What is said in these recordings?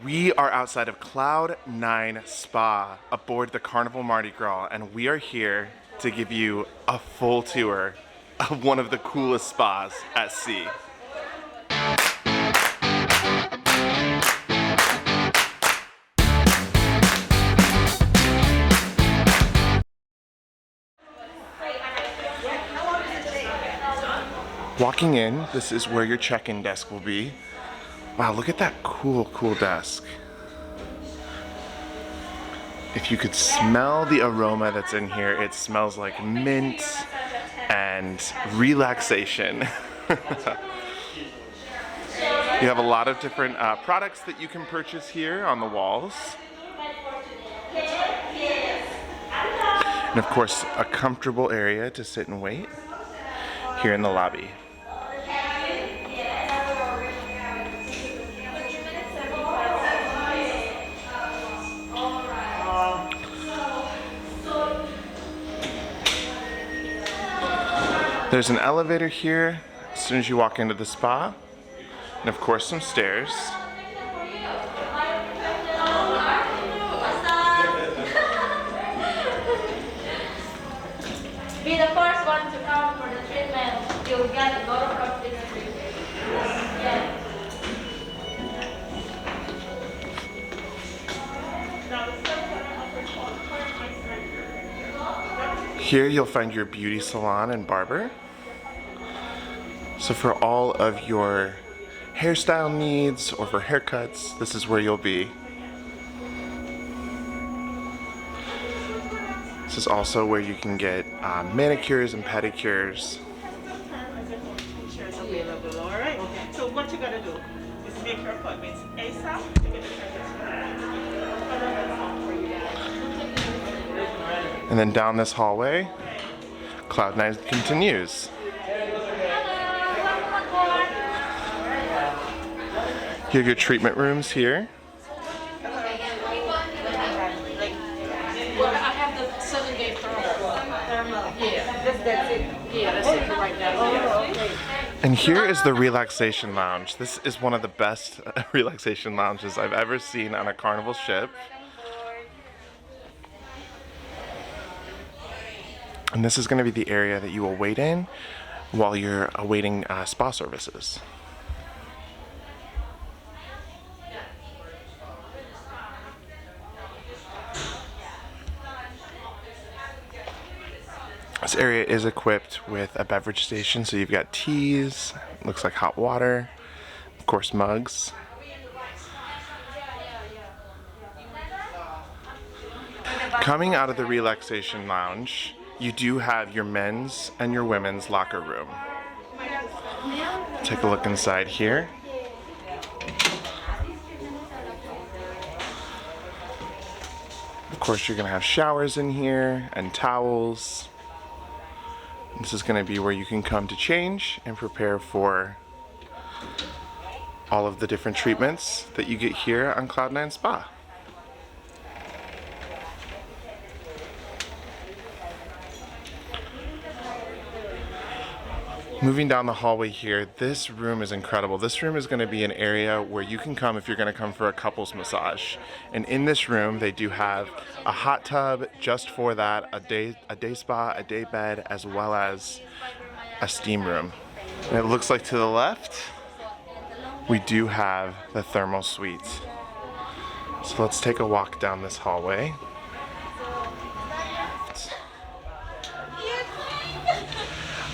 We are outside of Cloud 9 Spa aboard the Carnival Mardi Gras, and we are here to give you a full tour of one of the coolest spas at sea. Walking in, this is where your check-in desk will be. Wow, look at that cool desk. If you could smell the aroma that's in here, it smells like mint and relaxation. You have a lot of different products that you can purchase here on the walls. And of course, a comfortable area to sit and wait here in the lobby. There's an elevator here as soon as you walk into the spa, and of course some stairs. Be the first one to come for the treatment. You'll get a lot of compliment. Yeah. Here you'll find your beauty salon and barber. So for all of your hairstyle needs or for haircuts, this is where you'll be. This is also where you can get manicures and pedicures. Available, all right? So what you gotta do is make your appointments ASAP to get the And then down this hallway, Cloud 9 continues. You have your treatment rooms here. I have the 7-day thermal. Yeah, that's it. Yeah, that's it for right now. And here is the relaxation lounge. This is one of the best relaxation lounges I've ever seen on a Carnival ship. And this is going to be the area that you will wait in while you're awaiting spa services. This area is equipped with a beverage station, so you've got teas, looks like hot water, of course mugs. Coming out of the relaxation lounge, you do have your men's and your women's locker room. Take a look inside here. Of course, you're going to have showers in here and towels. This is going to be where you can come to change and prepare for all of the different treatments that you get here on Cloud 9 Spa. Moving down the hallway here, this room is incredible. This room is going to be an area where you can come if you're going to come for a couples massage. And in this room, they do have a hot tub just for that, a day spa, a day bed, as well as a steam room. And it looks like to the left, we do have the thermal suite. So let's take a walk down this hallway.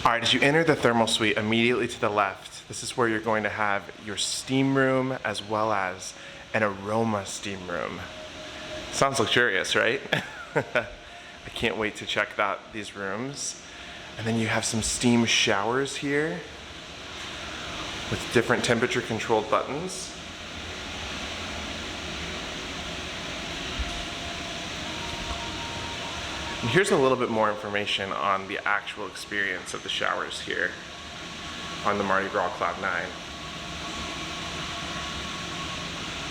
Alright, as you enter the thermal suite, immediately to the left, this is where you're going to have your steam room as well as an aroma steam room. Sounds luxurious, right? I can't wait to check out these rooms. And then you have some steam showers here with different temperature controlled buttons. And here's a little bit more information on the actual experience of the showers here on the Mardi Gras Cloud 9.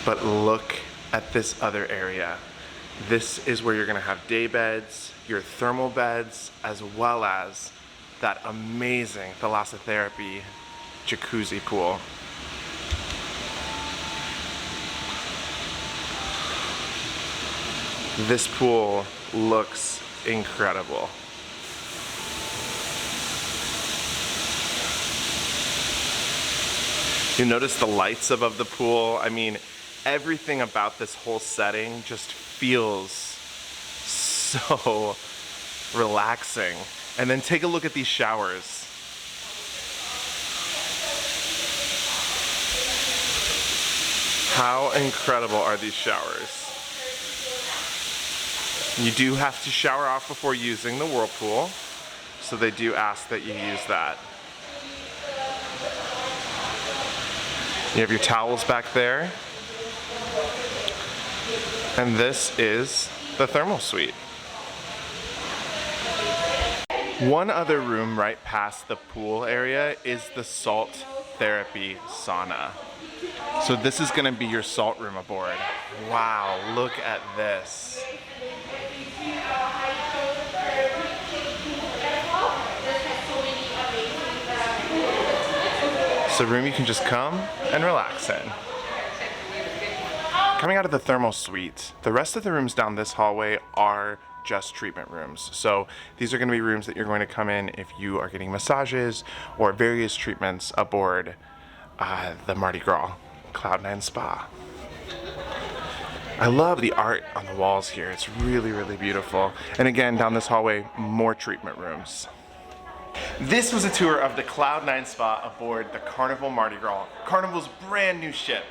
But look at this other area. This is where you're going to have day beds, your thermal beds, as well as that amazing Thalassotherapy jacuzzi pool. This pool looks incredible. You notice the lights above the pool. I mean, everything about this whole setting just feels so relaxing. And then take a look at these showers. How incredible are these showers? You do have to shower off before using the whirlpool, so they do ask that you use that. You have your towels back there. And this is the thermal suite. One other room right past the pool area is the Salt Therapy Sauna. So this is gonna be your salt room aboard. Wow, look at this. It's a room you can just come and relax in. Coming out of the thermal suite, the rest of the rooms down this hallway are just treatment rooms. So these are going to be rooms that you're going to come in if you are getting massages or various treatments aboard the Mardi Gras Cloud9 Spa. I love the art on the walls here. It's really, really beautiful. And again, down this hallway, more treatment rooms. This was a tour of the Cloud9 Spa aboard the Carnival Mardi Gras, Carnival's brand new ship.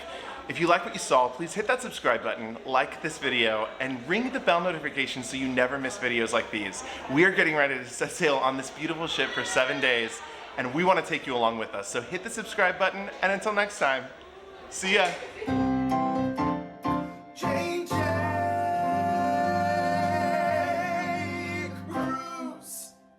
If you like what you saw, please hit that subscribe button, like this video, and ring the bell notification so you never miss videos like these. We are getting ready to set sail on this beautiful ship for 7 days, and we want to take you along with us. So hit the subscribe button, and until next time, see ya.